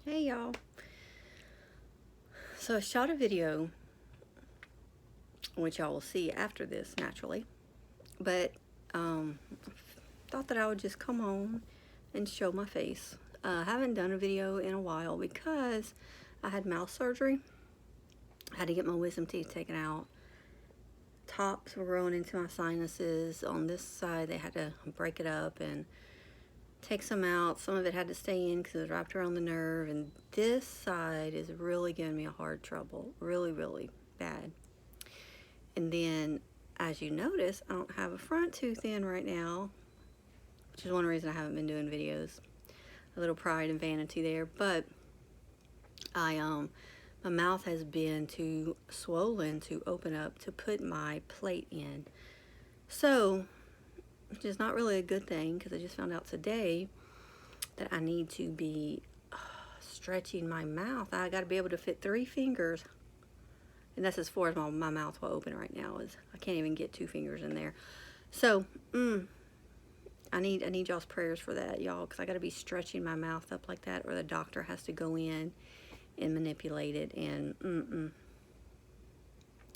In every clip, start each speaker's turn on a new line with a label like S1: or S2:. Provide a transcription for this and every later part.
S1: Hey y'all. So I shot a video, which y'all will see after this naturally, but um, thought that I would just come on and show my face. I haven't done a video in a while because I had mouth surgery. I had to get my wisdom teeth taken out. Tops were growing into my sinuses. On this side, they had to break it up and take some out. Some of it had to stay in because it was wrapped around the nerve. And this side is really giving me a hard trouble. Really, really bad. And then, as you notice, I don't have a front tooth in right now, which is one reason I haven't been doing videos. A little pride and vanity there, but my mouth has been too swollen to open up to put my plate in. So, which is not really a good thing because I just found out today that I need to be stretching my mouth. I got to be able to fit 3 fingers, and that's as far as my mouth will open right now. Is I can't even get 2 fingers in there. So, I need y'all's prayers for that, y'all, because I got to be stretching my mouth up like that, or the doctor has to go in and manipulate it. And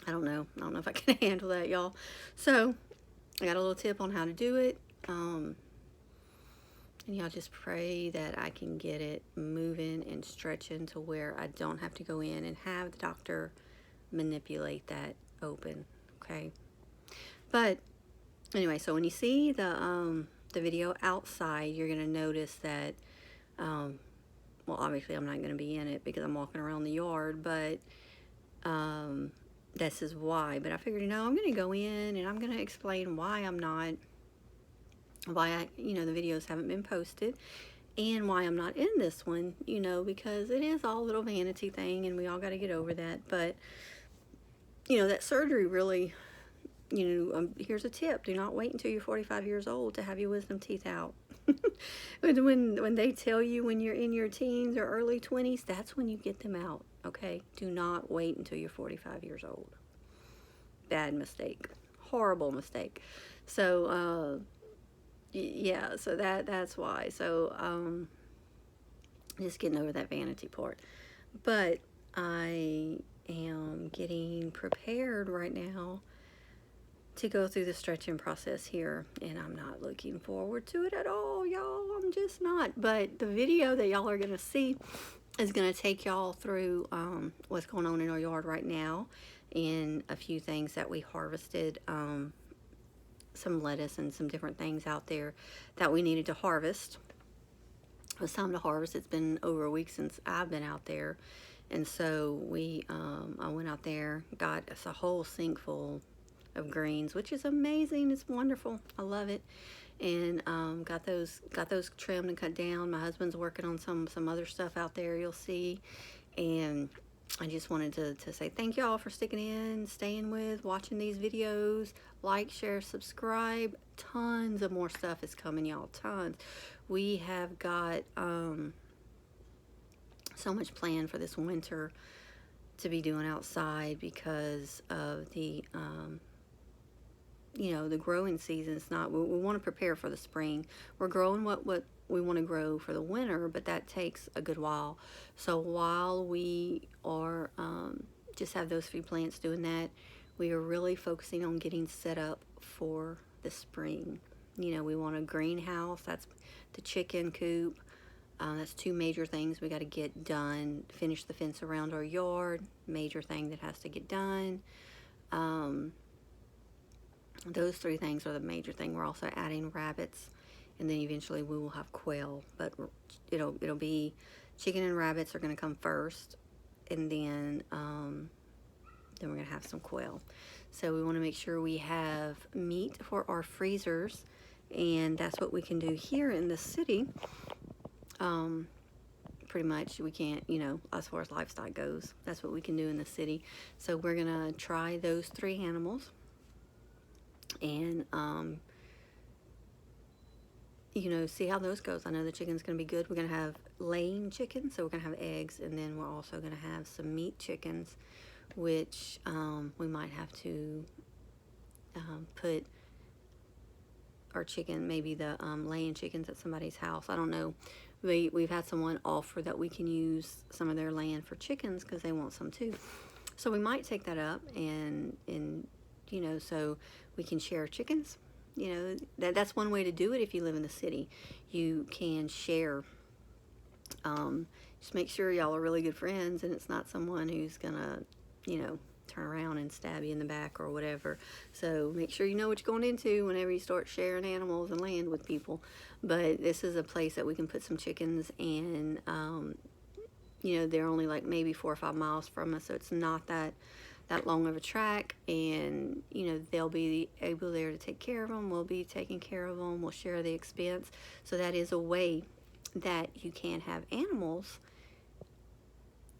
S1: I don't know. I don't know if I can handle that, y'all. So I got a little tip on how to do it. And y'all just pray that I can get it moving and stretching to where I don't have to go in and have the doctor manipulate that open. Okay. But anyway, so when you see the video outside, you're gonna notice that well, obviously I'm not gonna be in it because I'm walking around the yard, but this is why. But I figured, I'm gonna go in and I'm gonna explain why I'm not, why the videos haven't been posted, and why I'm not in this one, because it is all a little vanity thing, and we all got to get over that. But that surgery really, here's a tip: do not wait until you're 45 years old to have your wisdom teeth out. when they tell you when you're in your teens or early 20s, that's when you get them out. Okay, do not wait until you're 45 years old. Bad mistake, horrible mistake. So yeah, so that's why. So just getting over that vanity part. But I am getting prepared right now to go through the stretching process here, and I'm not looking forward to it at all, y'all. I'm just not. But the video that y'all are going to see is going to take y'all through what's going on in our yard right now, and a few things that we harvested, some lettuce and some different things out there that we needed to harvest. It was time to harvest. It's been over a week since I've been out there, and so I went out there, got a whole sink full of greens, which is amazing. It's wonderful. I love it. And got those trimmed and cut down. My husband's working on some other stuff out there, you'll see. And I just wanted to say thank y'all for sticking in, staying with, watching these videos. Like, share, subscribe. Tons of more stuff is coming, y'all. Tons. We have got so much planned for this winter to be doing outside because of the the growing season. It's not, we want to prepare for the spring. We're growing what we want to grow for the winter, but that takes a good while. So while we are just have those few plants doing that, we are really focusing on getting set up for the spring. We want a greenhouse. That's the chicken coop. That's 2 major things we got to get done. Finish the fence around our yard. Major thing that has to get done. Those 3 things are the major thing. We're also adding rabbits, and then eventually we will have quail. But it'll be chicken and rabbits are going to come first, and then we're going to have some quail. So we want to make sure we have meat for our freezers, and that's what we can do here in the city. Pretty much we can't, as far as livestock goes, that's what we can do in the city. So we're going to try those 3 animals. And see how those goes. I know the chicken's going to be good. We're going to have laying chickens, so we're going to have eggs, and then we're also going to have some meat chickens, which we might have to put our chicken, maybe the laying chickens at somebody's house. I don't know. we've had someone offer that we can use some of their land for chickens because they want some too. So we might take that up, and you know, so we can share chickens. You know, that's one way to do it. If you live in the city, you can share. Just make sure y'all are really good friends, and it's not someone who's gonna, you know, turn around and stab you in the back or whatever. So make sure you know what you're going into whenever you start sharing animals and land with people. But this is a place that we can put some chickens, and you know, they're only like maybe 4 or 5 miles from us, so it's not that long of a track. And you know, they'll be able there to take care of them. We'll be taking care of them. We'll share the expense. So that is a way that you can have animals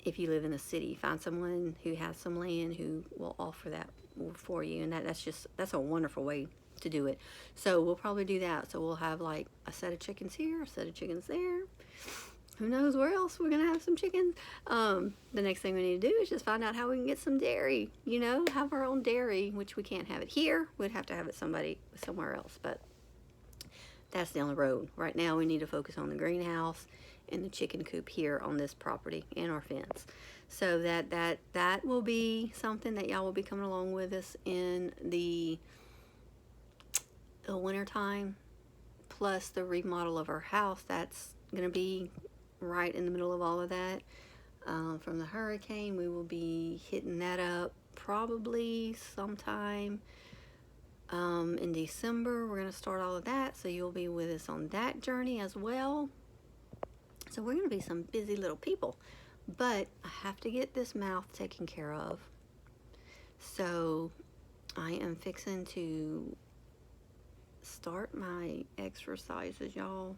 S1: if you live in the city. Find someone who has some land who will offer that for you, and that's a wonderful way to do it. So we'll probably do that. So we'll have like a set of chickens here, a set of chickens there. Who knows where else we're gonna have some chickens. The next thing we need to do is just find out how we can get some dairy, you know, have our own dairy, which we can't have it here. We'd have to have it somewhere else, but that's down the road. Right now we need to focus on the greenhouse and the chicken coop here on this property and our fence. So that will be something that y'all will be coming along with us in the winter time, plus the remodel of our house. That's gonna be right in the middle of all of that. From the hurricane, we will be hitting that up probably sometime in December. We're going to start all of that, so you'll be with us on that journey as well. So we're going to be some busy little people, but I have to get this mouth taken care of. So I am fixing to start my exercises, y'all.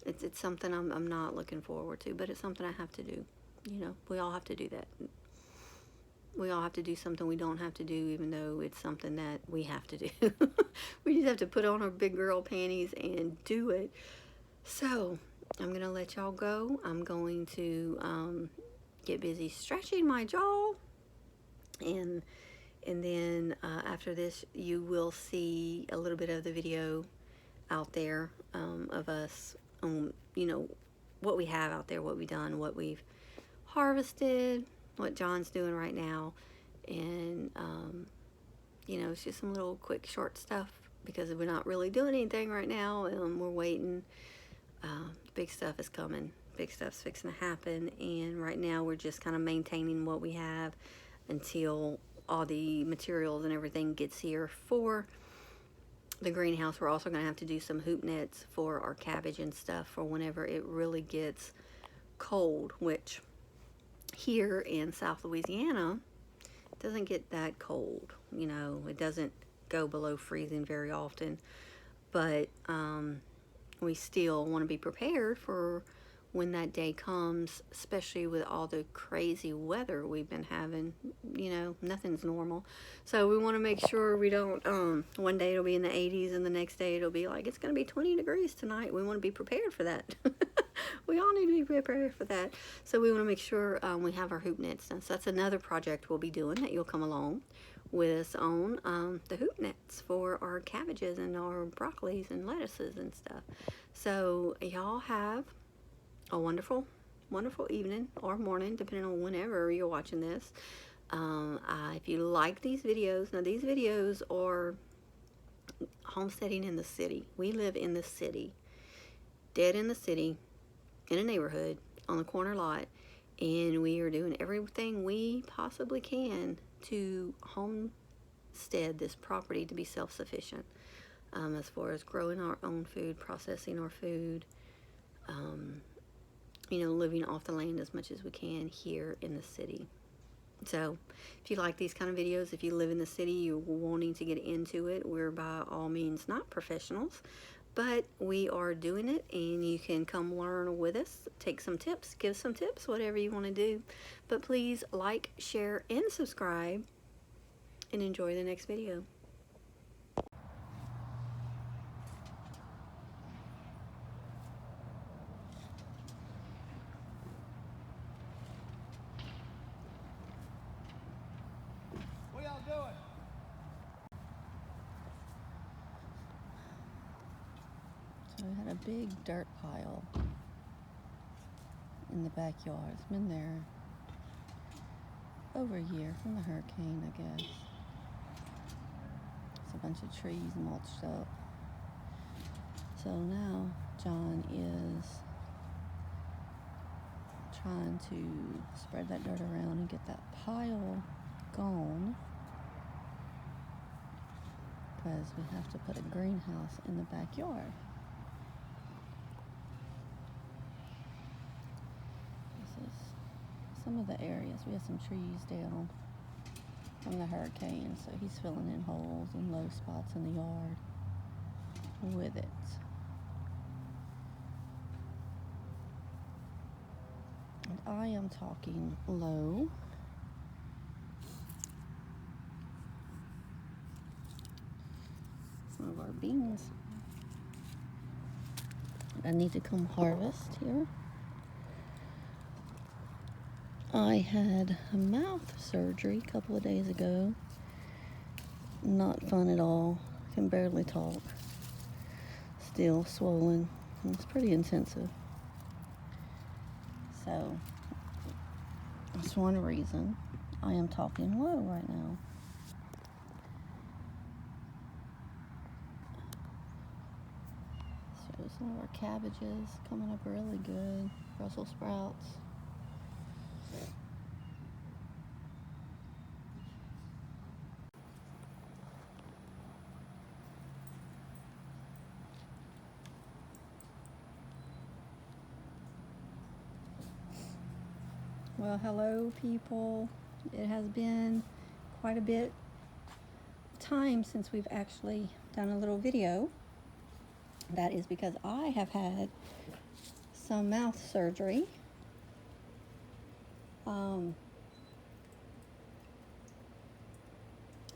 S1: It's something I'm not looking forward to, but it's something I have to do. You know, we all have to do that. We all have to do something we don't have to do, even though it's something that we have to do. We just have to put on our big girl panties and do it. So I'm going to let y'all go. I'm going to get busy stretching my jaw. And then after this, you will see a little bit of the video out there of us, you know, what we have out there, what we've done, what we've harvested, what John's doing right now. And you know, it's just some little quick short stuff because we're not really doing anything right now. We're waiting. Big stuff is coming. Big stuff's fixing to happen, and right now we're just kind of maintaining what we have until all the materials and everything gets here for the greenhouse. We're also going to have to do some hoop nets for our cabbage and stuff for whenever it really gets cold, which here in South Louisiana, it doesn't get that cold. You know, it doesn't go below freezing very often, but we still want to be prepared for when that day comes, especially with all the crazy weather we've been having. You know, nothing's normal. So we want to make sure we don't, one day it'll be in the 80s and the next day it'll be like, it's going to be 20 degrees tonight. We want to be prepared for that. We all need to be prepared for that. So we want to make sure we have our hoop nets done. So that's another project we'll be doing that you'll come along with us on, the hoop nets for our cabbages and our broccolis and lettuces and stuff. So y'all have a wonderful, wonderful evening or morning, depending on whenever you're watching this. If you like these videos, now these videos are homesteading in the city. We live in the city, dead in the city, in a neighborhood, on a corner lot, and we are doing everything we possibly can to homestead this property to be self-sufficient, as far as growing our own food, processing our food, you know, living off the land as much as we can here in the city. So if you like these kind of videos, if you live in the city, you're wanting to get into it, we're by all means not professionals, but we are doing it, and you can come learn with us, take some tips, give some tips, whatever you want to do. But please like, share, and subscribe, and enjoy the next video.
S2: What y'all doing?
S3: we had a big dirt pile in the backyard. It's been there over a year from the hurricane, I guess. It's a bunch of trees mulched up. So now John is trying to spread that dirt around and get that pile gone, because we have to put a greenhouse in the backyard. This is some of the areas. We have some trees down from the hurricane, so he's filling in holes and low spots in the yard with it. And I am talking low. Some of our beans I need to come harvest here. I had a mouth surgery a couple of days ago. Not fun at all. Can barely talk. Still swollen. It's pretty intensive. So that's one reason I am talking low right now. So some of our cabbages coming up really good. Brussels sprouts. Well, hello people. It has been quite a bit of time since we've actually done a little video. That is because I have had some mouth surgery.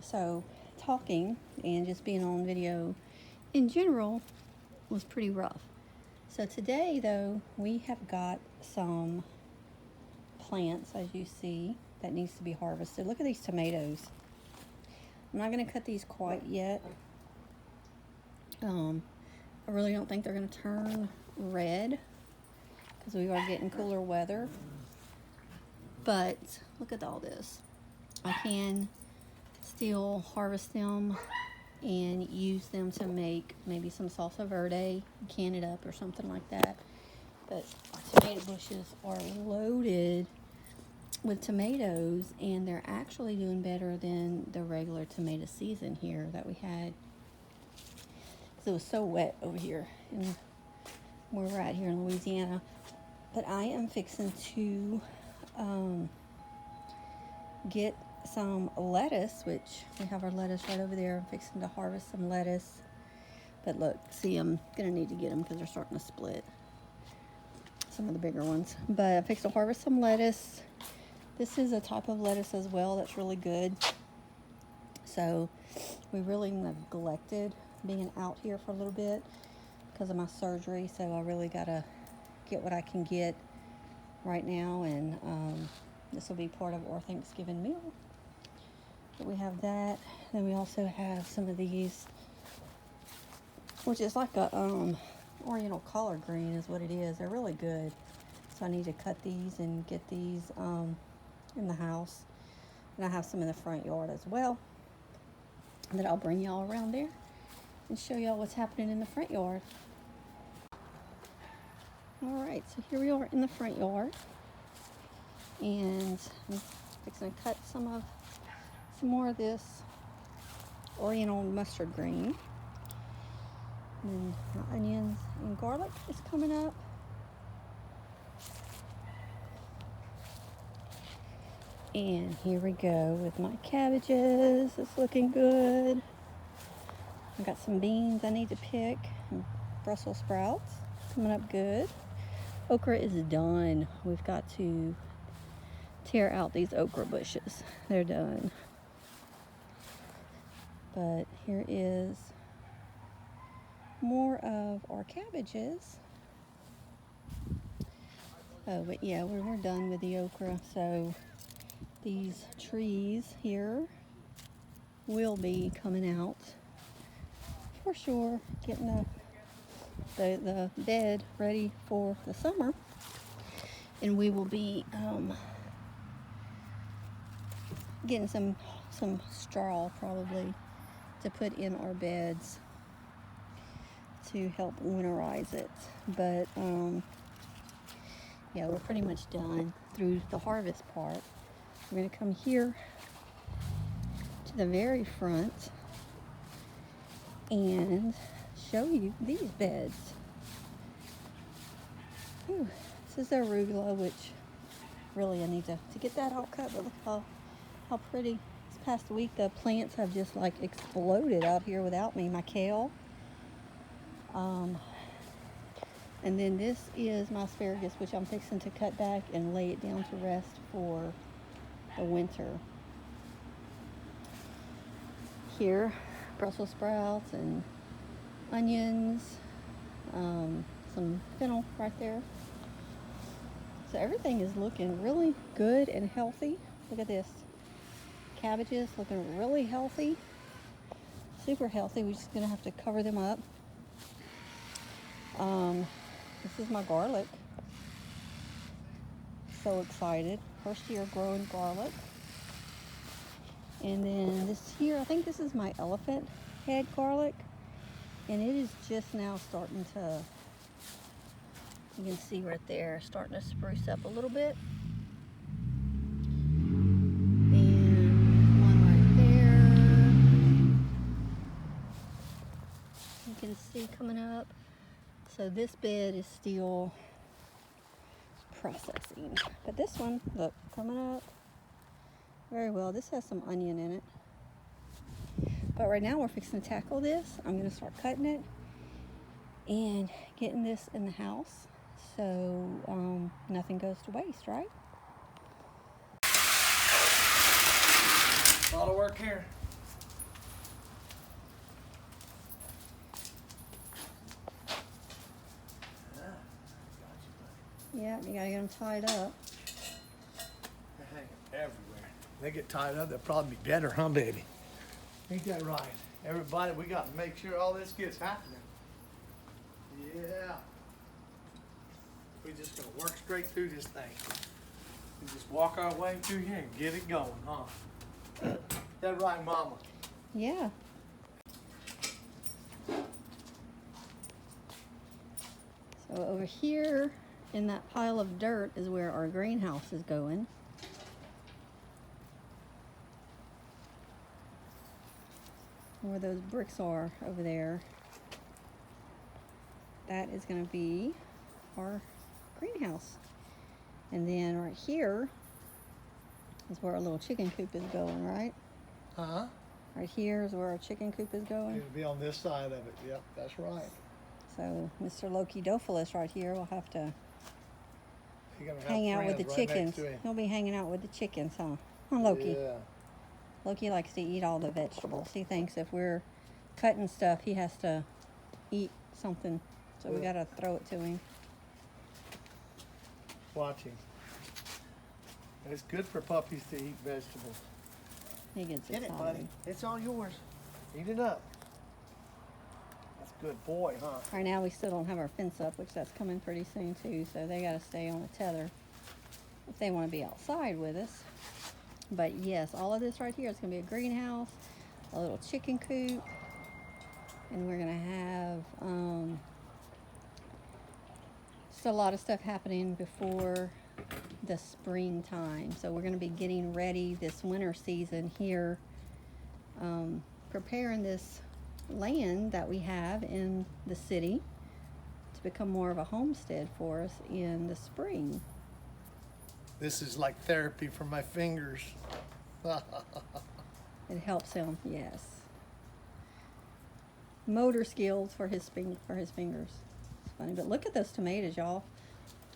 S3: So talking and just being on video in general was pretty rough. So today though, we have got some plants, as you see, that needs to be harvested. Look at these tomatoes. I'm not going to cut these quite yet. I really don't think they're going to turn red because we are getting cooler weather. But look at all this. I can still harvest them and use them to make maybe some salsa verde, can it up or something like that. But our tomato bushes are loaded with tomatoes, and they're actually doing better than the regular tomato season here that we had. Because it was so wet over here in where we're at here in Louisiana. But I am fixing to get some lettuce, which we have our lettuce right over there. I'm fixing to harvest some lettuce. But look, see, I'm going to need to get them because they're starting to split. Some of the bigger ones. But I'm fixing to harvest some lettuce. This is a type of lettuce as well that's really good. So we really neglected being out here for a little bit because of my surgery. So I really got to get what I can get right now. And this will be part of our Thanksgiving meal. But we have that. Then we also have some of these, which is like a Oriental collard green is what it is. They're really good. So I need to cut these and get these in the house. And I have some in the front yard as well that I'll bring y'all around there and show y'all what's happening in the front yard. Alright, so here we are in the front yard. And I'm fixing to cut some more of this Oriental mustard green. And then my onions and garlic is coming up. And here we go with my cabbages. It's looking good. I got some beans I need to pick. And Brussels sprouts coming up good. Okra is done. We've got to tear out these okra bushes. They're done. But here is more of our cabbages. Oh, but yeah, we're done with the okra. So these trees here will be coming out for sure, getting the the bed ready for the summer, and we will be getting some straw probably to put in our beds to help winterize it. But yeah, we're pretty much done through the harvest part. We're going to come here to the very front and show you these beds. Ooh, this is the arugula, which really I need to get that all cut, but look how pretty. This past week the plants have just like exploded out here without me. My kale. And then this is my asparagus, which I'm fixing to cut back and lay it down to rest for the winter. Here, Brussels sprouts and onions, some fennel right there. So everything is looking really good and healthy. Look at this. Cabbages looking really healthy. Super healthy. We're just gonna have to cover them up. This is my garlic. So excited. First year growing garlic. And then this here, I think this is my elephant head garlic. And it is just now starting to, you can see right there, starting to spruce up a little bit. And one right there. You can see coming up. So this bed is still processing. But this one, look, coming up very well. This has some onion in it. But right now we're fixing to tackle this. I'm going to start cutting it and getting this in the house so nothing goes to waste, right?
S2: A lot of work here.
S3: Yeah, you got to get them tied up.
S2: They hang everywhere. They get tied up, they'll probably be better, huh, baby? Ain't that right? Everybody, we got to make sure all this gets happening. Yeah. We're just going to work straight through this thing. We just walk our way through here and get it going, huh? That right, Mama?
S3: Yeah. So over here in that pile of dirt is where our greenhouse is going. Where those bricks are over there, that is going to be our greenhouse. And then right here is where our little chicken coop is going, right?
S2: Huh?
S3: Right here is where our chicken coop is going.
S2: It'll be on this side of it. Yep, that's right.
S3: So Mr. Lokidophilus right here will have to
S2: You're gonna have
S3: hang out with
S2: friends
S3: the
S2: right next
S3: chickens.
S2: to him.
S3: He'll be hanging out with the chickens, huh? Huh, Loki?
S2: Yeah.
S3: Loki likes to eat all the vegetables. He thinks if we're cutting stuff, he has to eat something. So we
S2: Yeah.
S3: gotta throw it to him.
S2: Watch him. It's good for puppies to eat vegetables.
S3: He gets
S2: Get it,
S3: excited.
S2: buddy. It's all yours. Eat it up. That's a good boy, huh?
S3: Right now we still don't have our fence up, which that's coming pretty soon too. So they gotta stay on a tether if they want to be outside with us. But yes, all of this right here is gonna be a greenhouse, a little chicken coop, and we're gonna have just a lot of stuff happening before the springtime. So we're going to be getting ready this winter season here, preparing this land that we have in the city to become more of a homestead for us in the spring.
S2: This is like therapy for my fingers.
S3: It helps him, yes. Motor skills for his fingers. It's funny, but look at those tomatoes, y'all.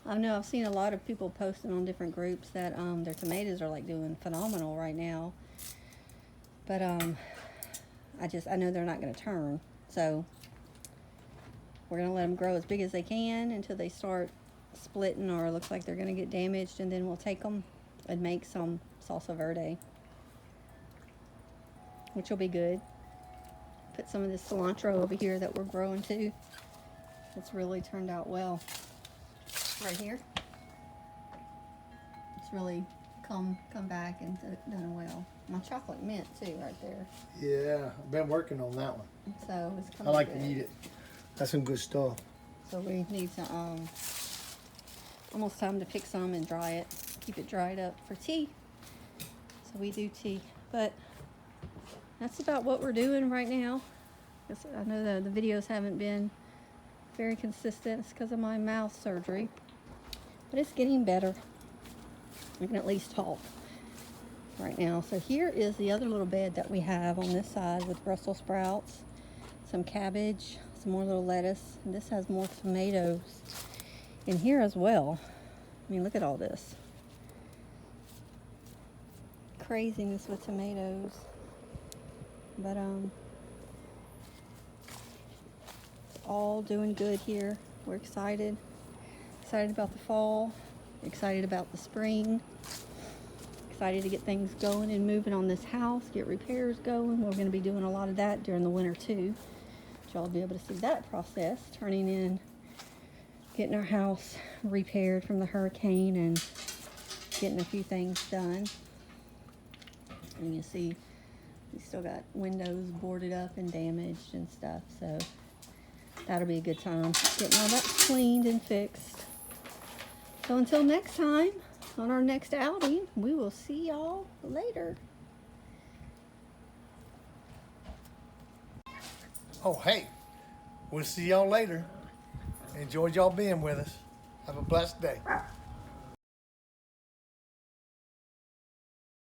S3: I know I've seen a lot of people posting on different groups that their tomatoes are like doing phenomenal right now. But I know they're not going to turn, so we're going to let them grow as big as they can until they start splitting or it looks like they're going to get damaged, and then we'll take them and make some salsa verde, which will be good. Put some of this cilantro over here that we're growing too. It's really turned out well. Right here. It's really come back and done well. My chocolate mint too, right there.
S2: Yeah, I've been working on that one.
S3: So it's
S2: I
S3: coming
S2: like
S3: good.
S2: to eat it. That's some good stuff.
S3: So we need to almost time to pick some and dry it. Keep it dried up for tea. So we do tea. But that's about what we're doing right now. I know that the videos haven't been very consistent. It's because of my mouth surgery. But it's getting better. We can at least talk right now. So here is the other little bed that we have on this side with Brussels sprouts, some cabbage, some more little lettuce, and this has more tomatoes in here as well. I mean, look at all this. Craziness with tomatoes. But it's all doing good here. We're excited. Excited about the fall. Excited about the spring. Excited to get things going and moving on this house, get repairs going. We're going to be doing a lot of that during the winter too. Y'all will be able to see that process, turning in, getting our house repaired from the hurricane and getting a few things done. And you see we still got windows boarded up and damaged and stuff, so that'll be a good time getting all that cleaned and fixed. So until next time, on our next outing, we will see y'all later.
S2: Oh, hey, we'll see y'all later. Enjoyed y'all being with us. Have a blessed day.